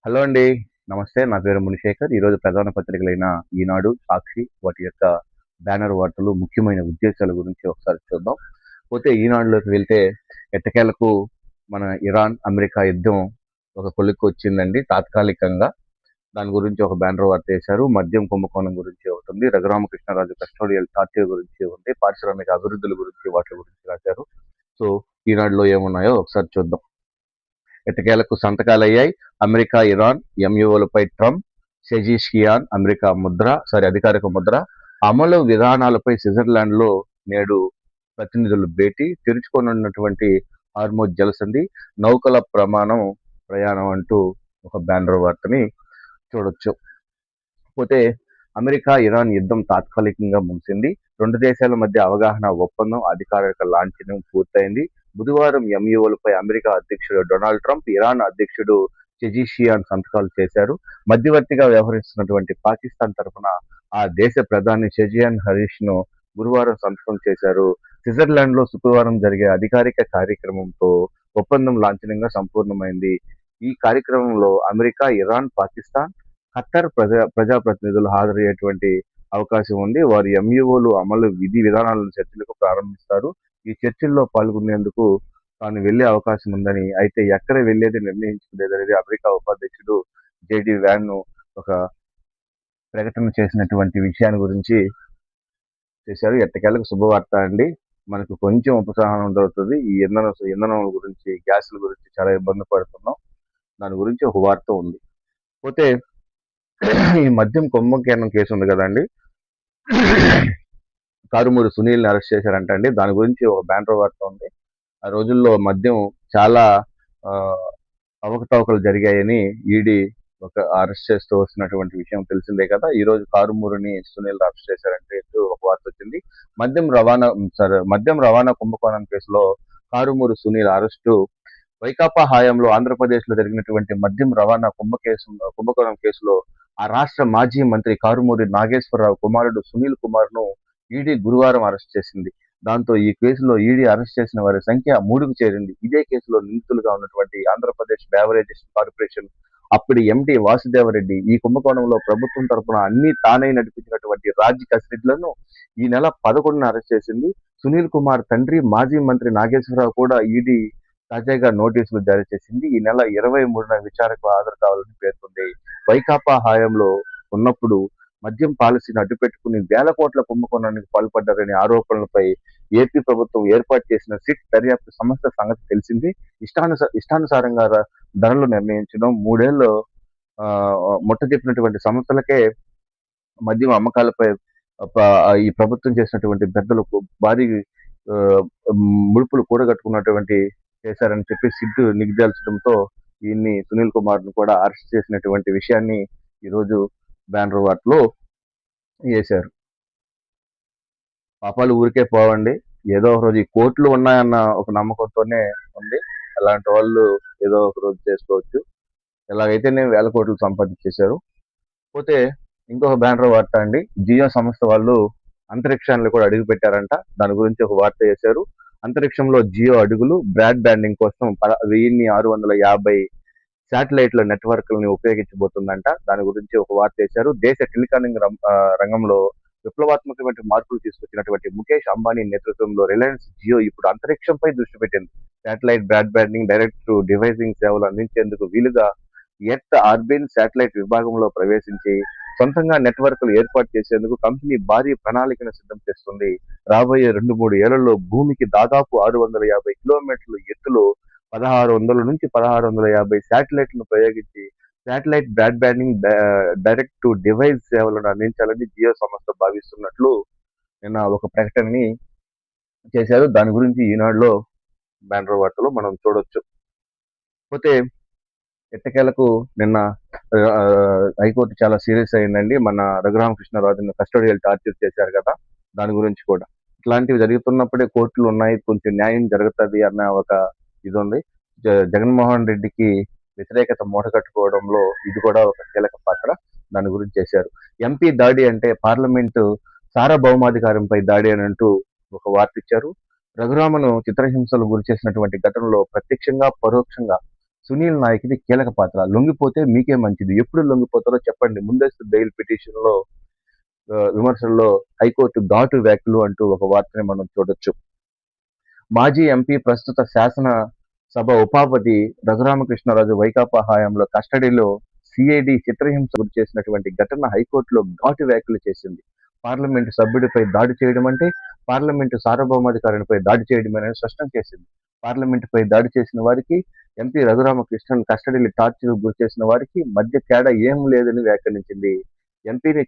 Hello అండి. నమస్తే. నా పేరు మునిశేఖర్. ఈరోజు ప్రధాన పత్రికలైన ఈనాడు, సాక్షి వాటి యొక్క బ్యానర్ వార్తలు, ముఖ్యమైన ఉద్దేశాల గురించి ఒకసారి చూద్దాం. పోతే ఈనాడులోకి వెళ్తే ఎట్టకేలకు మన ఇరాన్, అమెరికా యుద్ధం ఒక కొలిక్కొచ్చిందండి తాత్కాలికంగా. దాని గురించి ఒక బ్యానర్ వార్త వేశారు. మద్యం కుంభకోణం గురించి ఒకటి ఉంది. రఘురామకృష్ణరాజు కస్టోడియల్ టార్చర్ గురించి ఉంది. పారిశ్రామిక అభివృద్ధుల గురించి వాటి గురించి రాశారు. సో ఈనాడులో ఏమున్నాయో ఒకసారి చూద్దాం. ఎట్టకేలకు సంతకాలయ్యాయి. అమెరికా, ఇరాన్ ఎంయుఓలపై ట్రంప్, షెజీషియాన్ అధికారిక ముద్ర. అమలు విధానాలపై స్విట్జర్లాండ్లో నేడు ప్రతినిధులు భేటీ. తెరుచుకోనున్నటువంటి హార్మోజ్ జలసంధి, నౌకల ప్రయాణం అంటూ ఒక బ్యానర్ వార్తని చూడొచ్చు. పోతే అమెరికా, ఇరాన్ యుద్ధం తాత్కాలికంగా ముగిసింది. రెండు దేశాల మధ్య అవగాహన ఒప్పందం అధికారిక లాంఛనం పూర్తయింది. బుధవారం ఎంయుఓలపై అమెరికా అధ్యక్షుడు డొనాల్డ్ ట్రంప్, ఇరాన్ అధ్యక్షుడు చెజీషియాన్ సంతకాలు చేశారు. మధ్యవర్తిగా వ్యవహరిస్తున్నటువంటి పాకిస్తాన్ తరఫున ఆ దేశ ప్రధాని షెజియాన్ హరీష్ ను గురువారం సంతకం చేశారు. స్విట్జర్లాండ్ లో శుక్రవారం జరిగే అధికారిక కార్యక్రమంతో ఒప్పందం లాంఛనంగా సంపూర్ణమైంది. ఈ కార్యక్రమంలో అమెరికా, ఇరాన్, పాకిస్తాన్, ఖత్తర్ ప్రజాప్రతినిధులు హాజరయ్యేటువంటి అవకాశం ఉంది. వారు ఎంయుఓలు అమలు విధి విధానాలను చర్చలకు ప్రారంభిస్తారు. ఈ చర్చల్లో పాల్గొనేందుకు తాను వెళ్లే అవకాశం ఉందని, అయితే ఎక్కడ వెళ్లేది నిర్ణయించుకునేదనేది అమెరికా ఉపాధ్యక్షుడు జేడి వ్యాన్ ఒక ప్రకటన చేసినటువంటి విషయాన్ని గురించి చేశారు. ఎట్టకేలకు శుభవార్త అండి. మనకు కొంచెం ఉపశమనం దొరుకుతుంది. ఈ ఇంధనం గురించి, గ్యాసుల గురించి చాలా ఇబ్బంది పడుతున్నాం. దాని గురించి ఒక వార్త ఉంది. పోతే ఈ మద్యం కుంభకోణం కేసు ఉంది కదండి, కారుమూరి సునీల్ని అరెస్ట్ చేశారంట అండి. దాని గురించి ఒక బ్యానర్ వార్త ఉంది. ఆ రోజుల్లో మద్యం చాలా అవకతవకలు జరిగాయని ఈడీ ఒక అరెస్ట్ చేస్తూ వస్తున్నటువంటి విషయం తెలిసిందే కదా. ఈ రోజు కారుమూరిని సునీల్ అరెస్ట్ చేశారంటే ఒక వార్త వచ్చింది. మద్యం రవాణా కుంభకోణం కేసులో కారుమూరి సునీల్ అరెస్టు వైకాపా హయాంలో ఆంధ్రప్రదేశ్ లో జరిగినటువంటి మద్యం రవాణా కుంభకోణం కేసులో ఆ రాష్ట్ర మాజీ మంత్రి కారుమూరి నాగేశ్వరరావు కుమారుడు సునీల్ కుమార్ ను ఈడీ గురువారం అరెస్ట్ చేసింది. దాంతో ఈ కేసులో ఈడీ అరెస్ట్ చేసిన వారి సంఖ్య 3కు చేరింది. ఇదే కేసులో నిందితులుగా ఉన్నటువంటి ఆంధ్రప్రదేశ్ బేవరేజెస్ కార్పొరేషన్ అప్పటి ఎండి వాసుదేవరెడ్డి ఈ కుంభకోణంలో ప్రభుత్వం తరఫున అన్ని తానై నడిపించినటువంటి రాజ్ కస్రెడ్లను ఈ నెల 11న అరెస్ట్ చేసింది. సునీల్ కుమార్ తండ్రి మాజీ మంత్రి నాగేశ్వరరావు కూడా ఈడీ తాజాగా నోటీసులు జారీ చేసింది. ఈ నెల 23న విచారణకు హాజరు కావాలని పేర్కొంది. వైకాపా హయాంలో ఉన్నప్పుడు మద్యం పాలసీని అడ్డుపెట్టుకుని వేల కోట్ల కుంభకోణానికి పాల్పడ్డారనే ఆరోపణలపై ఏపీ ప్రభుత్వం ఏర్పాటు చేసిన సిట్ దర్యాప్తు సంస్థ సంగతి తెలిసింది. ఇష్టానుసారంగా ధరలు నిర్ణయించడం, 3 ఏళ్ళు ముట్టజెప్పినటువంటి సంస్థలకే మద్యం అమ్మకాలపై ఈ ప్రభుత్వం చేసినటువంటి పెద్దలకు భారీ ముడుపులు కూడగట్టుకున్నటువంటి చేశారని చెప్పి సిట్ నిగ్దేల్చడంతో ఈయన్ని సునీల్ కుమార్ ను కూడా అరెస్ట్ చేసినటువంటి విషయాన్ని ఈరోజు బ్యానర్ వార్తలో వేశారు. పాపాలు ఊరికే పోవండి. ఏదో ఒక రోజు ఈ కోర్టులు ఉన్నాయన్న ఒక నమ్మకంతోనే ఉంది. అలాంటి వాళ్ళు ఏదో ఒక రోజు చేసుకోవచ్చు. ఎలాగైతేనే వేల కోట్లు సంపాదించేశారు. పోతే ఇంకొక బ్యానర్ వార్త అండి. జియో సంస్థ వాళ్ళు అంతరిక్షాన్ని కూడా అడుగు పెట్టారంట. దాని గురించి ఒక వార్త వేశారు. అంతరిక్షంలో జియో అడుగులు బ్రాడ్ బ్యాండింగ్ కోసం 1650 శాటిలైట్ల నెట్వర్క్లని ఉపయోగించబోతుందంట. దాని గురించి ఒక వార్త వేశారు. దేశ టెలికాలింగ్ రంగంలో విప్లవాత్మకమైన మార్పులు తీసుకొచ్చినటువంటి ముఖేష్ అంబానీ నేతృత్వంలో రిలయన్స్ జియో ఇప్పుడు అంతరిక్షంపై దృష్టి పెట్టింది. Satellite broad banding, direct to devicing సేవలు అందించేందుకు వీలుగా ఎర్త్ ఆర్బిన్ శాటిలైట్ విభాగంలో ప్రవేశించి సొంతంగా నెట్వర్క్లు ఏర్పాటు చేసేందుకు కంపెనీ భారీ ప్రణాళికను సిద్ధం చేస్తుంది. రాబోయే 2-3 ఏళ్లలో భూమికి దాదాపు 650 కిలోమీటర్ల ఎత్తులో 1600 నుంచి 1650 శాటిలైట్లను ప్రయోగించి satellite broad banding, direct to device సేవలను అందించాలని జియో సంస్థ భావిస్తున్నట్లు నిన్న ఒక ప్రకటనని చేశారు. దాని గురించి ఈనాడులో బ్యానర్ వార్తలో మనం చూడొచ్చు. పోతే ఎట్టకేలకు నిన్న హైకోర్టు చాలా సీరియస్ అయిందండి. మన రఘురామకృష్ణరాజును కస్టోడియల్ టార్చర్ చేశారు కదా, దాని గురించి కూడా. ఇట్లాంటివి జరుగుతున్నప్పుడే కోర్టులు ఉన్నాయి, కొంచెం న్యాయం జరుగుతుంది అన్న ఒక ఇది ఉంది. జగన్మోహన్ రెడ్డికి వ్యతిరేకత మూటగట్టుకోవడంలో ఇది కూడా ఒక కీలక పాత్ర. దాని గురించి చేశారు. ఎంపీ దాడి అంటే పార్లమెంటు సార్వభౌమాధికారంపై దాడి అని అంటూ ఒక వార్త ఇచ్చారు. రఘురామను చిత్రహింసలు గురి చేసినటువంటి ఘటనలో ప్రత్యక్షంగా పరోక్షంగా సునీల్ నాయక్ది కీలక పాత్ర. లొంగిపోతే మీకే మంచిది. ఎప్పుడు లొంగిపోతారో చెప్పండి. ముందస్తు బెయిల్ పిటిషన్‌లో విమర్శల్లో హైకోర్టు ఘాటు వ్యాఖ్యలు అంటూ ఒక వార్తని మనం చూడొచ్చు. మాజీ ఎంపీ, ప్రస్తుత శాసన సభ ఉపాపతి రఘురామకృష్ణరాజు వైకాపా హయాంలో కస్టడీలో సిఐడి చిత్రహింస గురి చేసినటువంటి ఘటన హైకోర్టులో ఘాటు వ్యాఖ్యలు చేసింది. పార్లమెంటు సభ్యుడిపై దాడి చేయడం అంటే పార్లమెంటు సార్వభౌమాధికారినిపై దాడి చేయడమేనని స్పష్టం చేసింది. పార్లమెంటుపై దాడి చేసిన వారికి, ఎంపీ రఘురామకృష్ణన్ కస్టడీలో టార్చర్ గురి చేసిన వారికి మధ్య తేడా ఏం లేదని వ్యాఖ్యానించింది. ఎంపీని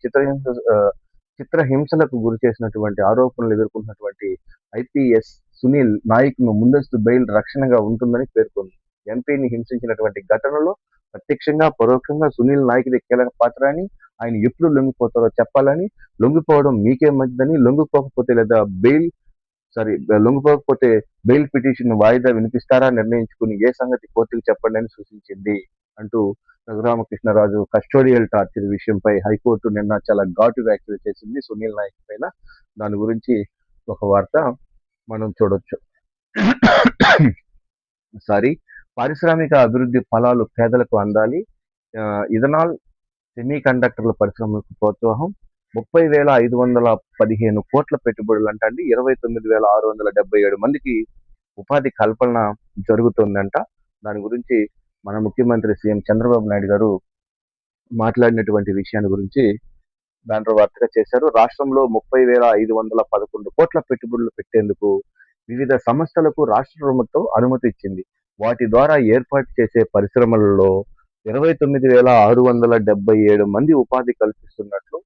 చిత్రహింసలకు గురి చేసినటువంటి ఆరోపణలు ఎదుర్కొంటున్నటువంటి ఐపీఎస్ సునీల్ నాయక్ను ముందస్తు బెయిల్ రక్షణగా ఉంటుందని పేర్కొంది. ఎంపీని హింసించినటువంటి ఘటనలో ప్రత్యక్షంగా, పరోక్షంగా సునీల్ నాయక్ది కీలక పాత్ర అని, ఆయన ఎప్పుడు లొంగిపోతారో చెప్పాలని, లొంగిపోవడం మీకే మంచిదని, లొంగిపోకపోతే బెయిల్ పిటిషన్ వాయిదా వినిపిస్తారా నిర్ణయించుకుని ఏ సంగతి కోర్టుకు చెప్పండి అని సూచించింది అంటూ రఘురామకృష్ణరాజు కస్టోడియల్ టార్చర్ విషయంపై హైకోర్టు నిన్న చాలా ఘాటు వ్యాఖ్యలు చేసింది సునీల్ నాయక్ పైన. దాని గురించి ఒక వార్త మనం చూడొచ్చు. పారిశ్రామిక అభివృద్ధి ఫలాలు పేదలకు అందాలి. ఇథనాల్, సెమీ కండక్టర్ల పరిశ్రమలకు ప్రోత్సాహం. 30,515 కోట్ల పెట్టుబడులు అంటండి. 29,677 మందికి ఉపాధి కల్పన జరుగుతుందంట. దాని గురించి మన ముఖ్యమంత్రి సీఎం చంద్రబాబు నాయుడు గారు మాట్లాడినటువంటి విషయాన్ని గురించి బ్యానర్ వార్తగా చేశారు. రాష్ట్రంలో 30,511 కోట్ల పెట్టుబడులు పెట్టేందుకు వివిధ సంస్థలకు రాష్ట్ర ప్రభుత్వం అనుమతి ఇచ్చింది. వాటి ద్వారా ఏర్పాటు చేసే పరిశ్రమలలో 29,677 మంది ఉపాధి కల్పిస్తున్నట్లు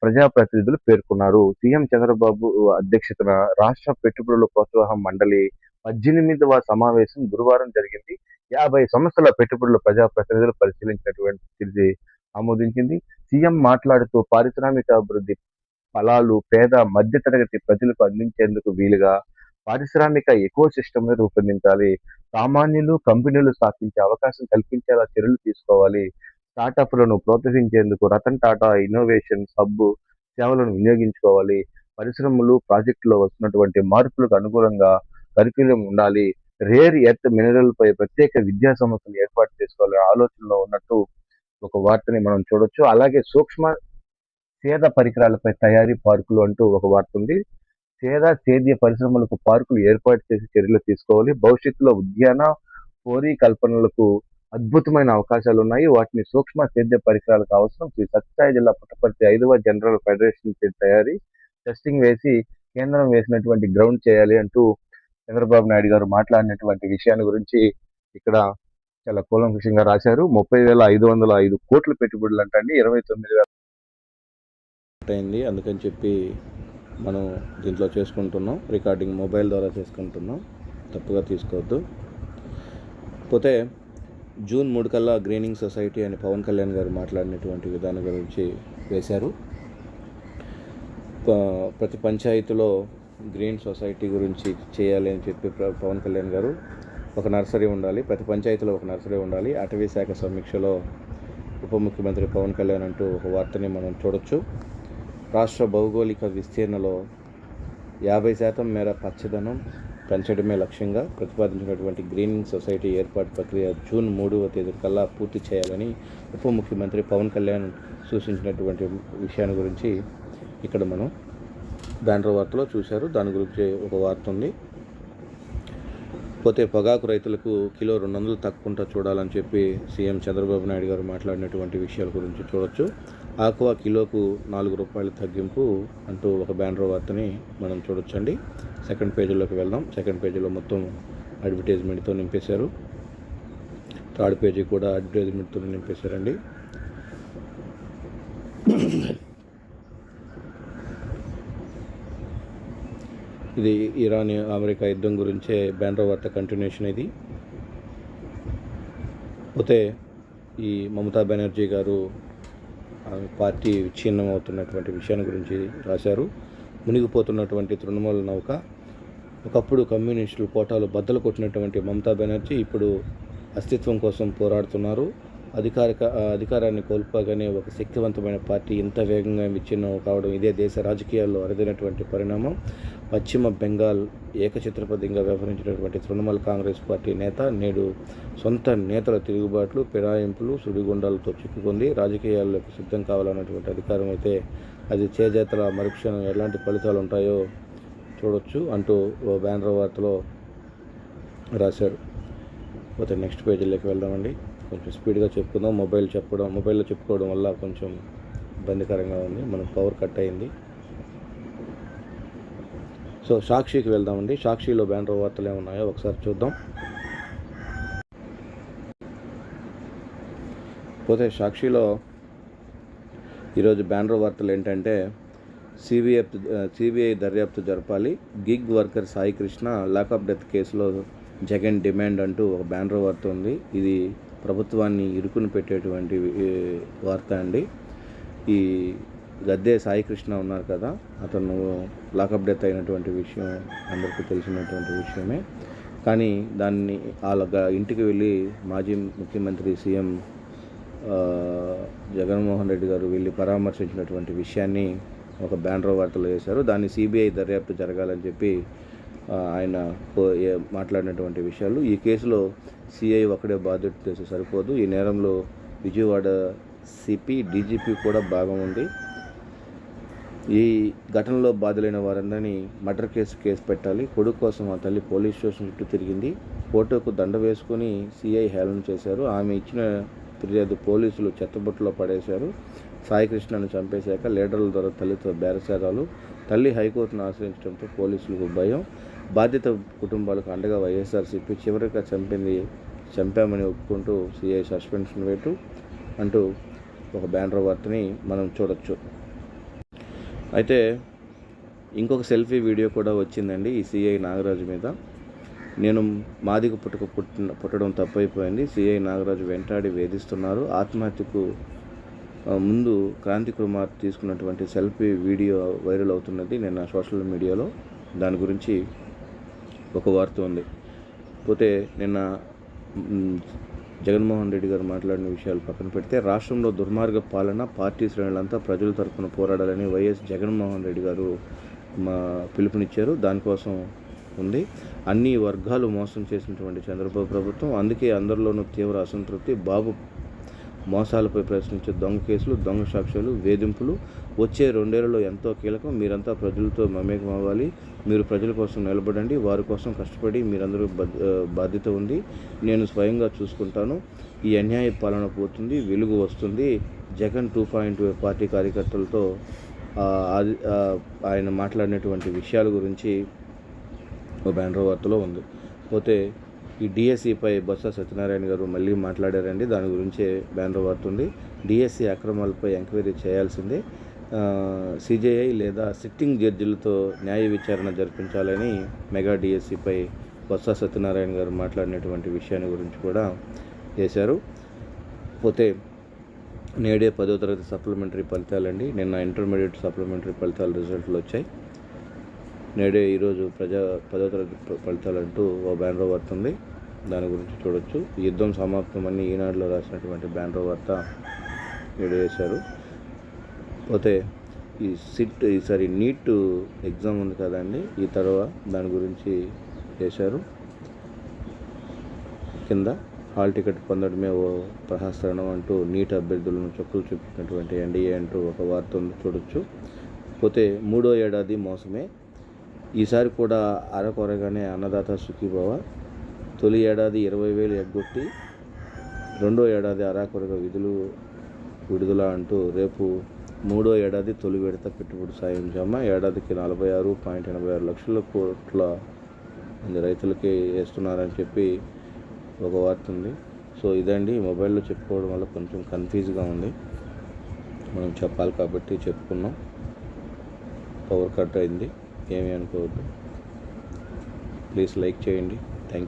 ప్రజాప్రతినిధులు పేర్కొన్నారు. సీఎం చంద్రబాబు అధ్యక్షతన రాష్ట్ర పెట్టుబడుల ప్రోత్సాహం మండలి 18వ సమావేశం గురువారం జరిగింది. 50 సంస్థల పెట్టుబడుల ప్రజాప్రతినిధులు పరిశీలించినటువంటి ఆమోదించింది. సీఎం మాట్లాడుతూ పారిశ్రామిక అభివృద్ధి ఫలాలు పేద, మధ్యతరగతి ప్రజలకు అందించేందుకు వీలుగా పారిశ్రామిక ఎకో సిస్టమ్‌ని రూపొందించాలి. సామాన్యులు, కంపెనీలు స్థాపించే అవకాశం కల్పించేలా చర్యలు తీసుకోవాలి. స్టార్టప్లను ప్రోత్సహించేందుకు రతన్ టాటా ఇన్నోవేషన్ హబ్ సేవలను వినియోగించుకోవాలి. పరిశ్రమలు, ప్రాజెక్టులో వస్తున్నటువంటి మార్పులకు అనుగుణంగా కరిక్యులం ఉండాలి. రేర్ ఎర్త్ మినరల్‌పై ప్రత్యేక విద్యా సంస్థలు ఏర్పాటు చేసుకోవాలనే ఆలోచనలో ఉన్నట్టు ఒక వార్తని మనం చూడొచ్చు. అలాగే సూక్ష్మ సేద పరికరాలపై తయారీ పార్కులు అంటూ ఒక వార్త ఉంది. సేద్య పరిశ్రమలకు పార్కులు ఏర్పాటు చేసి చర్యలు తీసుకోవాలి. భవిష్యత్తులో ఉద్యాన, పోరీ కల్పనలకు అద్భుతమైన అవకాశాలు ఉన్నాయి. వాటిని సూక్ష్మ సేద్య పరికరాలకు అవసరం. శ్రీ సత్యసాయి జిల్లా పుట్టపర్తి 5వ జనరల్ ఫెడరేషన్ తయారీ టెస్టింగ్ వేసి కేంద్రం వేసినటువంటి గ్రౌండ్ చేయాలి అంటూ చంద్రబాబు నాయుడు గారు మాట్లాడినటువంటి విషయాన్ని గురించి ఇక్కడ చాలా కూలంకషంగా రాశారు. 30,505 కోట్ల పెట్టుబడులు అంటండి. 29,000 అయింది. అందుకని చెప్పి మనం దీంట్లో చేసుకుంటున్నాం. రికార్డింగ్ మొబైల్ ద్వారా చేసుకుంటున్నాం. తప్పుగా తీసుకోవద్దు. పోతే జూన్ 3 కల్లా గ్రీనింగ్ సొసైటీ అని పవన్ కళ్యాణ్ గారు మాట్లాడినటువంటి విధానం గురించి వేశారు. ప్రతి పంచాయతీలో గ్రీన్ సొసైటీ గురించి చేయాలి అని చెప్పి పవన్ కళ్యాణ్ గారు, ఒక నర్సరీ ఉండాలి, ప్రతి పంచాయతీలో ఒక నర్సరీ ఉండాలి, అటవీ శాఖ సమీక్షలో ఉప ముఖ్యమంత్రి పవన్ కళ్యాణ్ అంటూ ఒక వార్తని మనం చూడొచ్చు. రాష్ట్ర భౌగోళిక విస్తీర్ణలో 50% మేర పచ్చదనం పెంచడమే లక్ష్యంగా ప్రతిపాదించినటువంటి గ్రీనింగ్ సొసైటీ ఏర్పాటు ప్రక్రియ జూన్ 3వ తేదీ కల్లా పూర్తి చేయాలని ఉప ముఖ్యమంత్రి పవన్ కళ్యాణ్ సూచించినటువంటి విషయాన్ని గురించి ఇక్కడ మనం బ్యానర్ వార్తలో చూశారు. దాని గురించి ఒక వార్త ఉంది. పోతే పొగాకు రైతులకు కిలో 200 తక్కువ చూడాలని చెప్పి సీఎం చంద్రబాబు నాయుడు గారు మాట్లాడినటువంటి విషయాల గురించి చూడొచ్చు. ఆక్వా కిలోకు ₹4 తగ్గింపు అంటూ ఒక బ్యానర్ వార్తని మనం చూడొచ్చండి. సెకండ్ పేజీలోకి వెళ్దాం. సెకండ్ పేజీలో మొత్తం అడ్వర్టైజ్మెంట్తో నింపేశారు. థర్డ్ పేజీ కూడా అడ్వర్టైజ్మెంట్తో నింపేశారండి. ఇది ఇరాన్ అమెరికా యుద్ధం గురించే బ్యానర్ వార్త కంటిన్యూషన్. ఇది పోతే ఈ మమతా బెనర్జీ గారు పార్టీ విచ్ఛిన్నం అవుతున్నటువంటి విషయాన్ని గురించి రాశారు. మునిగిపోతున్నటువంటి తృణమూల నౌక. ఒకప్పుడు కమ్యూనిస్టులు కోటాలు బద్దలు కొట్టినటువంటి మమతా బెనర్జీ ఇప్పుడు అస్తిత్వం కోసం పోరాడుతున్నారు. అధికారాన్ని కోల్పోగానే ఒక శక్తివంతమైన పార్టీ ఇంత వేగంగా విచ్ఛిన్నం కావడం ఇదే దేశ రాజకీయాల్లో అరుదైనటువంటి పరిణామం. పశ్చిమ బెంగాల్ ఏకఛత్రపతిగా వ్యవహరించినటువంటి తృణమూల్ కాంగ్రెస్ పార్టీ నేత నేడు సొంత నేతల తిరుగుబాట్లు, ఫిరాయింపులు, సుడిగుండాలతో చిక్కుకుంది. రాజకీయాల్లోకి సిద్ధం కావాలన్నటువంటి అధికారం అయితే అది చేజేతల మరుక్షణం ఎలాంటి ఫలితాలు ఉంటాయో చూడొచ్చు అంటూ ఓ బ్యానర్ వార్తలో రాశారు. పోతే నెక్స్ట్ పేజీలోకి వెళ్దామండి. కొంచెం స్పీడ్గా చెప్పుకుందాం. మొబైల్లో చెప్పుకోవడం వల్ల కొంచెం ఇబ్బందికరంగా ఉంది. మనకు పవర్ కట్ అయింది. సో సాక్షికి వెళ్దామండి. సాక్షిలో బ్యానర్ వార్తలు ఏమున్నాయో ఒకసారి చూద్దాం. పోతే సాక్షిలో ఈరోజు బ్యానర్ వార్తలు ఏంటంటే సిబిఐ దర్యాప్తు జరపాలి, gig worker Sai Krishna lockup death కేసులో జగన్ డిమాండ్ అంటూ ఒక బ్యానర్ వార్త ఉంది. ఇది ప్రభుత్వాన్ని ఇరుకుని పెట్టేటువంటి వార్త అండి. ఈ గద్దే సాయి కృష్ణ ఉన్నారు కదా, అతను లాకప్ డెత్ అయినటువంటి విషయం అందరికీ తెలిసినటువంటి విషయమే. కానీ దాన్ని వాళ్ళ ఇంటికి వెళ్ళి మాజీ ముఖ్యమంత్రి సీఎం జగన్మోహన్ రెడ్డి గారు వెళ్ళి పరామర్శించినటువంటి విషయాన్ని ఒక బ్యానర్ వార్తలో వేశారు. దాన్ని సిబిఐ దర్యాప్తు జరగాలని చెప్పి ఆయన మాట్లాడినటువంటి విషయాలు. ఈ కేసులో సిఐ ఒకడే బాధ్యత చేసి సరిపోదు. ఈ నేరంలో విజయవాడ సిపి, డీజీపీ కూడా భాగం ఉంది. ఈ ఘటనలో బాధలైన వారందరినీ మర్డర్ కేసు పెట్టాలి. కొడుకు కోసం ఆ తల్లి పోలీస్ స్టేషన్ చుట్టూ తిరిగింది. ఫోటోకు దండ వేసుకొని సిఐ హేళన చేశారు. ఆమె ఇచ్చిన ఫిర్యాదు పోలీసులు చెత్తబుట్టలో పడేశారు. సాయికృష్ణను చంపేశాక లీడర్ల ద్వారా తల్లితో బేరసారాలు. తల్లి హైకోర్టును ఆశ్రయించడంతో పోలీసులకు భయం. బాధిత కుటుంబాలకు అండగా వైఎస్ఆర్సీపీ. చివరిగా చంపామని ఒప్పుకుంటూ సిఐ సస్పెన్షన్ వేటు అంటూ ఒక బ్యానర్ వార్తని మనం చూడొచ్చు. అయితే ఇంకొక సెల్ఫీ వీడియో కూడా వచ్చిందండి ఈ సిఐ నాగరాజు మీద. నేను మాదిగ పుట్టడం తప్పైపోయింది, సిఐ నాగరాజు వెంటాడి వేధిస్తున్నారు. ఆత్మహత్యకు ముందు క్రాంతి కుమార్ తీసుకున్నటువంటి సెల్ఫీ వీడియో వైరల్ అవుతున్నది నిన్న సోషల్ మీడియాలో. దాని గురించి ఒక వార్త ఉంది. పోతే నిన్న జగన్మోహన్ రెడ్డి గారు మాట్లాడిన విషయాలు పక్కన పెడితే, రాష్ట్రంలో దుర్మార్గ పాలన, పార్టీ శ్రేణులంతా ప్రజల తరఫున పోరాడాలని వైఎస్ జగన్మోహన్ రెడ్డి గారు పిలుపునిచ్చారు. దానికోసం ఉంది. అన్ని వర్గాలు మోసం చేసినటువంటి చంద్రబాబు ప్రభుత్వం. అందుకే అందరిలోనూ తీవ్ర అసంతృప్తి. బాబు మోసాలపై ప్రశ్నించే దొంగ కేసులు, దొంగ సాక్ష్యాలు, వేధింపులు వచ్చే 2 ఏళ్లలో ఎంతో కీలకం. మీరంతా ప్రజలతో మమేకం అవ్వాలి. మీరు ప్రజల కోసం నిలబడండి. వారి కోసం కష్టపడి మీరందరూ బాధ్యత ఉంది. నేను స్వయంగా చూసుకుంటాను. ఈ అన్యాయ పాలన పోతుంది, వెలుగు వస్తుంది. జగన్ 2.0 పార్టీ కార్యకర్తలతో ఆయన మాట్లాడినటువంటి విషయాల గురించి ఒక బ్యానర్ వార్తలో ఉంది. పోతే ఈ డిఎస్సిపై బొత్స సత్యనారాయణ గారు మళ్ళీ మాట్లాడారండి. దాని గురించే బ్యానర్ వార్త ఉంది. డిఎస్సి అక్రమాలపై ఎంక్వైరీ చేయాల్సిందే, సిజేఐ లేదా సిట్టింగ్ జడ్జిలతో న్యాయ విచారణ జరిపించాలని మెగా డిఎస్సిపై బొత్స సత్యనారాయణ గారు మాట్లాడినటువంటి విషయాన్ని గురించి కూడా చేశారు. పోతే నేడే 10వ తరగతి సప్లిమెంటరీ ఫలితాలండి. నిన్న ఇంటర్మీడియట్ సప్లిమెంటరీ ఫలితాల రిజల్ట్లు వచ్చాయి. నేడే ఈరోజు 10వ తరగతి ఫలితాలంటూ ఓ బ్యానర్ వార్త ఉంది. దాని గురించి చూడొచ్చు. యుద్ధం సమాప్తమని ఈనాడులో రాసినటువంటి బ్యానర్ వార్త నేడు వేశారు. పోతే ఈసారి నీట్ ఎగ్జామ్ ఉంది కదండి, ఈ తర్వాత దాని గురించి చేశారు. కింద హాల్ టికెట్ పొందడమే ఓ ప్రహసనం అంటూ నీట్ అభ్యర్థులను చొక్కులు చూపినటువంటి ఎన్డీఏ అంటూ ఒక వార్త ఉంది, చూడొచ్చు. పోతే 3వ ఏడాది మోసమే, ఈసారి కూడా అరకొరగానే అన్నదాత సుఖీభవ. తొలి ఏడాది 20,000 ఎగ్గొట్టి 2వ ఏడాది అరాకొరగా విడుదల అంటూ రేపు 3వ ఏడాది తొలి విడత పెట్టుబడి సాయం జమ. ఏడాదికి 46.86 లక్షల కోట్ల మంది రైతులకి వేస్తున్నారని చెప్పి ఒక వార్త ఉంది. సో ఇదండి, మొబైల్లో చెప్పుకోవడం వల్ల కొంచెం కన్ఫ్యూజ్గా ఉంది. మనం చెప్పాలి కాబట్టి చెప్పుకున్నాం. పవర్ కట్ అయింది, ఏమీ అనుకోవద్దు. ప్లీజ్ లైక్ చేయండి.